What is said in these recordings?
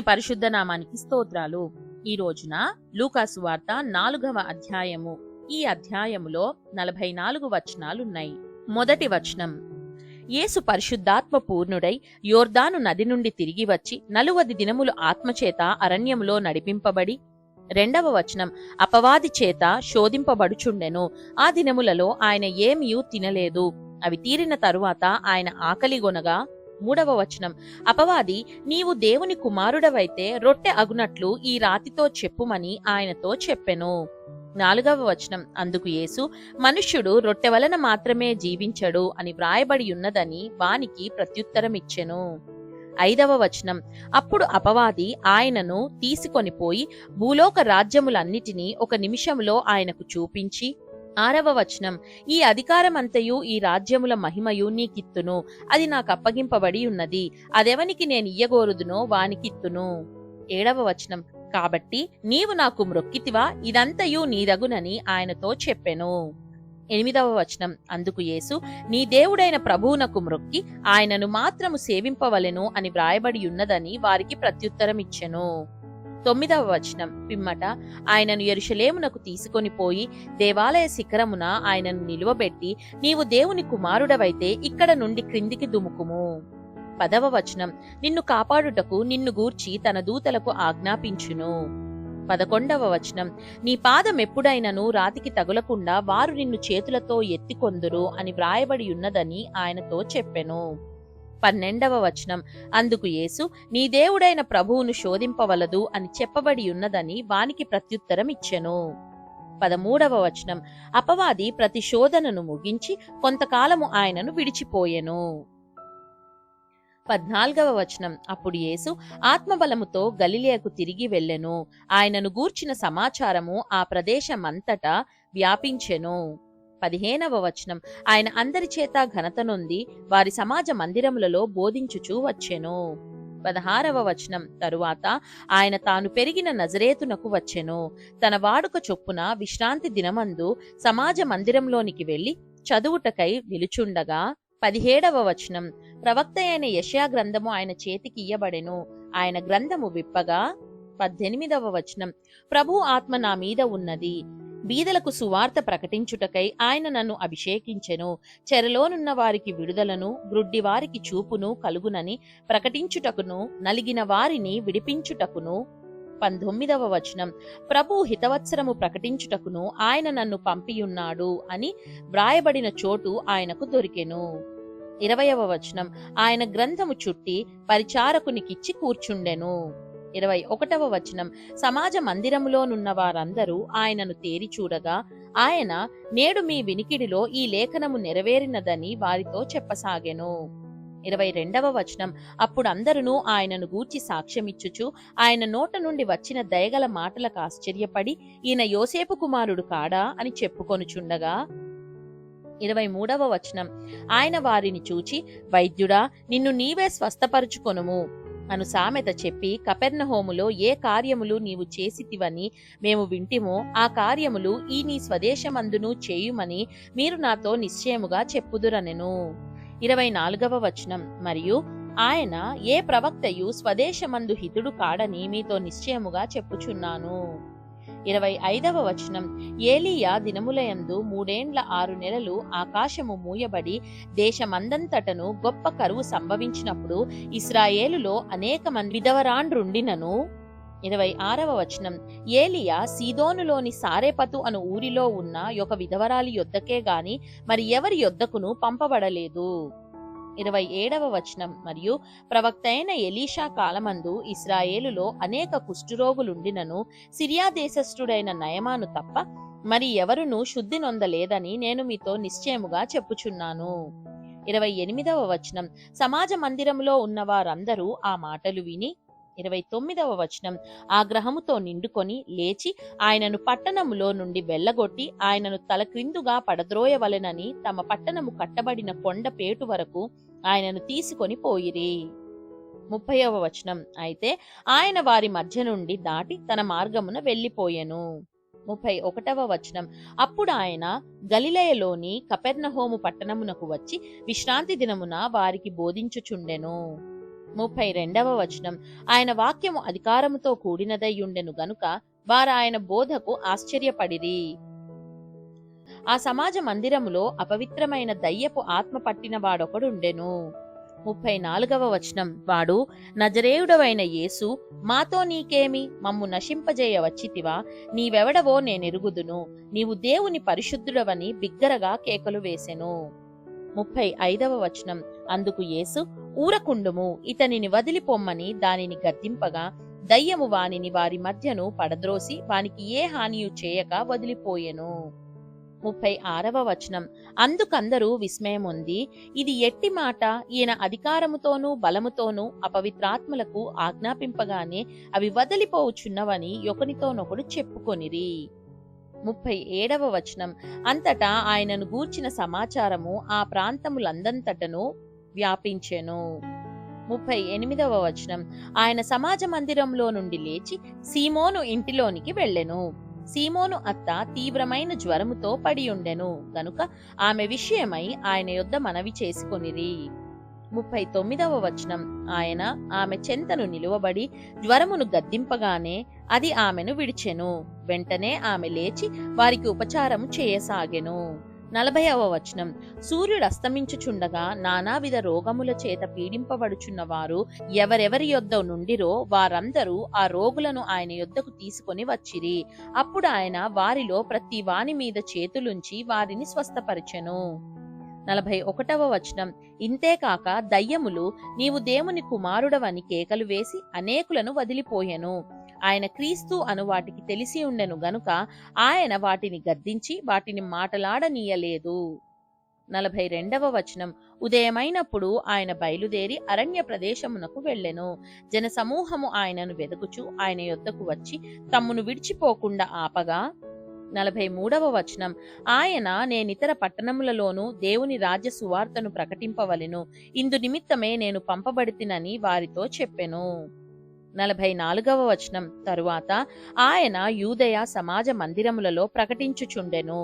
పరిశుద్ధ నామానికి స్తోత్రాలు. ఈ రోజున లూకాసు వార్త 4వ అధ్యాయము. ఈ అధ్యాయములో 44 వచనాలున్నాయి. మొదటి వచనం: యేసు పరిశుద్ధాత్మ పూర్ణుడై యోర్దాను నది నుండి తిరిగి వచ్చి 40 దినములు ఆత్మచేత అరణ్యములో నడిపింపబడి. రెండవ వచనం: అపవాది చేత శోధింపబడుచుండెను. ఆ దినములలో ఆయన ఏమియూ తినలేదు. అవి తీరిన తరువాత ఆయన ఆకలిగొనగా. మూడవ వచనం: అపవాది, నీవు దేవుని కుమారుడవైతే రొట్టె అగునట్లు ఈ రాతితో చెప్పుమని ఆయనతో చెప్పెను. నాలుగవ వచనం: అందుకు యేసు, మనుష్యుడు రొట్టె వలన మాత్రమే జీవించడు అని వ్రాయబడి ఉన్నదని వానికి ప్రత్యుత్తరమిచ్చెను. ఐదవ వచనం: అప్పుడు అపవాది ఆయనను తీసుకొనిపోయి భూలోక రాజ్యములన్నిటినీ ఒక నిమిషంలో ఆయనకు చూపించి. ఆరవ వచనం: ఈ అధికారమంతయు ఈ రాజ్యముల మహిమయు నీకిత్తును. అది నాకు అప్పగింపబడి ఉన్నది. అదెవనికి నేను ఇయ్యగోరుదునో వానికిత్తును. ఏడవ వచనం: కాబట్టి నీవు నాకు మ్రొక్కితివా, ఇదంతయు నీదగునని ఆయనతో చెప్పెను. ఎనిమిదవ వచనం: అందుకు యేసు, నీ దేవుడైన ప్రభువునకు మ్రొక్కి ఆయనను మాత్రము సేవింపవలెను అని వ్రాయబడి ఉన్నదని వారికి ప్రత్యుత్తరమిచ్చెను. తొమ్మిదవ వచనం: పిమ్మట ఆయనను యెరూషలేమునకు తీసుకొని పోయి దేవాలయ శిఖరమున ఆయనను నిలువబెట్టి, నీవు దేవుని కుమారుడవైతే ఇక్కడ నుండి క్రిందికి దుముకుము. 10వ వచనం: నిన్ను కాపాడుటకు నిన్ను గూర్చి తన దూతలకు ఆజ్ఞాపించును. 11వ వచనం: నీ పాదం ఎప్పుడైనను రాతికి తగులకుండా వారు నిన్ను చేతులతో ఎత్తికొందురు అని వ్రాయబడి ఉన్నదని ఆయనతో చెప్పెను. 12వ వచనం: అందుకు యేసు, నీ దేవుడైన ప్రభువును శోధింపవలదు అని చెప్పబడి ఉన్నదని వానికి ప్రత్యుత్తరమిచ్చెను. 13వ వచనం: అపవాది ప్రతి శోధనను ముగించి కొంతకాలము ఆయనను విడిచిపోయెను. 14వ వచనం: అప్పుడు యేసు ఆత్మబలముతో గలిలయకు తిరిగి వెళ్ళెను. ఆయనను గూర్చిన సమాచారము ఆ ప్రదేశమంతటా వ్యాపించెను. 15వ వచనం: ఆయన అందరి చేత ఘనత నొంది వారి సమాజ మందిరములలో బోధించుచూ వచ్చెను. 16వ వచనం: తరువాత ఆయన తాను పెరిగిన నజరేతునకు వచ్చెను. తన వాడుక చొప్పున విశ్రాంతి దినమందు సమాజ మందిరంలోనికి వెళ్లి చదువుటకై నిలుచుండగా. 17వ వచనం: ప్రవక్త అయిన యెషయా గ్రంథము ఆయన చేతికి ఇయ్యబడెను. ఆయన గ్రంథము విప్పగా. 18వ వచనం: ప్రభు ఆత్మ నా మీద ఉన్నది. బీదలకు సువార్త ప్రకటించుటకై ఆయన నన్ను అభిషేకించెను. చెరలోనున్న వారికి విడుదలను, గ్రుడ్డి వారికి చూపును కలుగునని ప్రకటించుటకును, నలిగిన వారిని విడిపించుటకును. 19వ వచనం: ప్రభు హితవత్సరము ప్రకటించుటకును ఆయన నన్ను పంపియున్నాడు అని వ్రాయబడిన చోటు ఆయనకు దొరికెను. 20వ వచనం: ఆయన గ్రంథము చుట్టి పరిచారకునికిచ్చి కూర్చుండెను. 21వ వచనం: సమాజ మందిరములోనున్న వారందరూ ఆయనను తేరి చూడగా ఆయన, నేడు మీ వినికిడిలో ఈ లేఖనము నెరవేరినదని వారితో చెప్పసాగెను. 22వ వచనం: అప్పుడు అందరూ ఆయనను గూర్చి సాక్ష్యమిచ్చుచు ఆయన నోట నుండి వచ్చిన దయగల మాటలకు ఆశ్చర్యపడి, ఈయన యోసేపు కుమారుడు కాడా అని చెప్పుకొనుచుండగా. 23వ వచనం: ఆయన వారిని చూచి, వైద్యుడా, నిన్ను నీవే స్వస్థపరుచుకొనుము అను సామెత చెప్పి, కపెర్నహూములో ఏ కార్యములు నీవు చేసితివని మేము వింటిమో ఆ కార్యములు ఈ నీ స్వదేశమందును చేయుమని మీరు నాతో నిశ్చయముగా చెప్పుదురనెను. 24వ వచనం: మరియు ఆయన ఏ ప్రవక్తయు స్వదేశమందు హితుడు కాడని మీతో నిశ్చయముగా చెప్పుచున్నాను. 25వ వచనం: ఏలీయా దినములయందు 3 ఏండ్ల 6 నెలలు ఆకాశము మూయబడి దేశమందంతటను గొప్ప కరువు సంభవించినప్పుడు ఇశ్రాయేలులో అనేక మంది విధవరాండ్రుండినను. 26వ వచనం: ఏలీయా సీదోనులోని సారెపతు అను ఊరిలో ఉన్న ఒక విధవరాలి యొద్దకే గాని మరి ఎవరి యొద్దకును పంపబడలేదు. 27వ వచనం: మరియు ప్రవక్త అయిన ఎలీషా కాలమందు ఇశ్రాయేలులో అనేక కుష్ఠరోగులుండినను సిరియా దేశస్థుడైన నయమాను తప్ప మరి ఎవరునూ శుద్ధి నొందలేదని నేను మీతో నిశ్చయముగా చెప్పుచున్నాను. 28వ వచనం: సమాజ మందిరములో ఉన్న వారందరూ ఆ మాటలు విని. 29వ వచనం: ఆగ్రహముతో నిండుకొని లేచి ఆయనను పట్టణములో నుండి వెళ్ళగొట్టి ఆయనను తలక్రిందుగా పడద్రోయవలెనని తమ పట్టణము కట్టబడిన కొండ పేటు వరకు ఆయనను తీసుకొని పోయిరి. 30వ వచనం: అయితే ఆయన వారి మధ్య నుండి దాటి తన మార్గమున వెళ్లిపోయెను. 31వ వచనం: అప్పుడు ఆయన గలిలయలోని కపెర్నహూము పట్టణమునకు వచ్చి విశ్రాంతి దినమున వారికి బోధించుచుండెను. 32వ వచనం ఆయన వాక్యము అధికారముతో కూడినదయ్యుండెను గనుక వారు ఆయన బోధకు ఆశ్చర్యపడిరి. ఆ సమాజ మందిరములో అపవిత్రమైన దయ్యపు ఆత్మ పట్టిన వాడొకడుండెను. 34వ వచనం వాడు నజరేయుడవైన యేసు, మాతో నీకేమి, మమ్ము నశింపజేయ వచ్చితివా, నీవెవడవో నేనెరుగుదును, నీవు దేవుని పరిశుద్ధుడవని బిగ్గరగా కేకలు వేసెను. 35వ వచనం అందుకు యేసు, ఊరకుండుము, ఇతనిని వదిలిపొమ్మని దానిని గద్దింపగా దయ్యము వానిని వారి మధ్యను పడద్రోసి వానికి ఏ హానియు చేయక వదిలిపోయెను. 36వ వచనం అందుకందరూ విస్మయముంది, ఇది ఎట్టి మాట, ఈయన అధికారముతోనూ బలముతోనూ అపవిత్రాత్మలకు ఆజ్ఞాపింపగానే అవి వదిలిపోవుచున్నవని ఒకనితోనొకడు చెప్పుకొనిరి. 37వ వచనం అంతటా ఆయనను గూర్చిన సమాచారము ఆ ప్రాంతములందంతటను వ్యాపించెను. 38వ వచనం ఆయన సమాజ మందిరంలో నుండి లేచి సీమోను ఇంటిలోనికి వెళ్ళెను. సీమోను అత్త తీవ్రమైన జ్వరముతో పడియుండెను గనుక ఆమె విషయమై ఆయన యొద్ద మనవి చేసుకొనిరి. 39వ వచనం ఆయన ఆమె చెంతను నిలువబడి జ్వరమును గద్దింపగానే అది ఆమెను విడిచెను. వెంటనే ఆమె లేచి వారికి ఉపచారము చేయసాగెను. 40వ వచనం సూర్యుడు అస్తమించుచుండగా నానావిధ రోగముల చేత పీడింపబడుచున్న వారు ఎవరెవరి యొద్ద నుండిరో వారందరూ ఆ రోగులను ఆయన యొద్దకు తీసుకొని వచ్చిరి. అప్పుడు ఆయన వారిలో ప్రతి వాని మీద చేతులుంచి వారిని స్వస్థపరిచెను. 41వ వచనం ఇంతేకాక దయ్యములు నీవు దేవుని కుమారుడవని కేకలు వేసి అనేకులను వదిలిపోయెను. ఆయన క్రీస్తు అను వాటికి తెలిసి ఉండెను గనుక ఆయన వాటిని గద్దించి వాటిని మాటలాడనీయలేదు. 42వ వచనం ఉదయమైనప్పుడు ఆయన బయలుదేరి అరణ్య ప్రదేశమునకు వెళ్ళెను. జనసమూహము ఆయనను వెదుకుచు ఆయన యొద్దకు వచ్చి తమ్మును విడిచిపోకుండా ఆపగా. 43వ వచనం ఆయన నేనితర పట్టణములలోనూ దేవుని రాజ్య సువార్తను ప్రకటింపవలెను, ఇందు నిమిత్తమే నేను పంపబడితినని వారితో చెప్పెను. 44వ వచనం తరువాత ఆయన యూదయ సమాజ మందిరములలో ప్రకటించుచుండెను.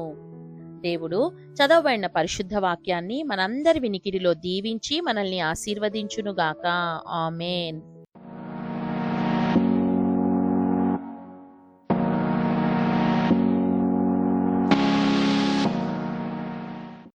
దేవుడు చదవబడిన పరిశుద్ధ వాక్యాన్ని మనందరి వినికిడిలో దీవించి మనల్ని ఆశీర్వదించునుగాక. ఆమేన్.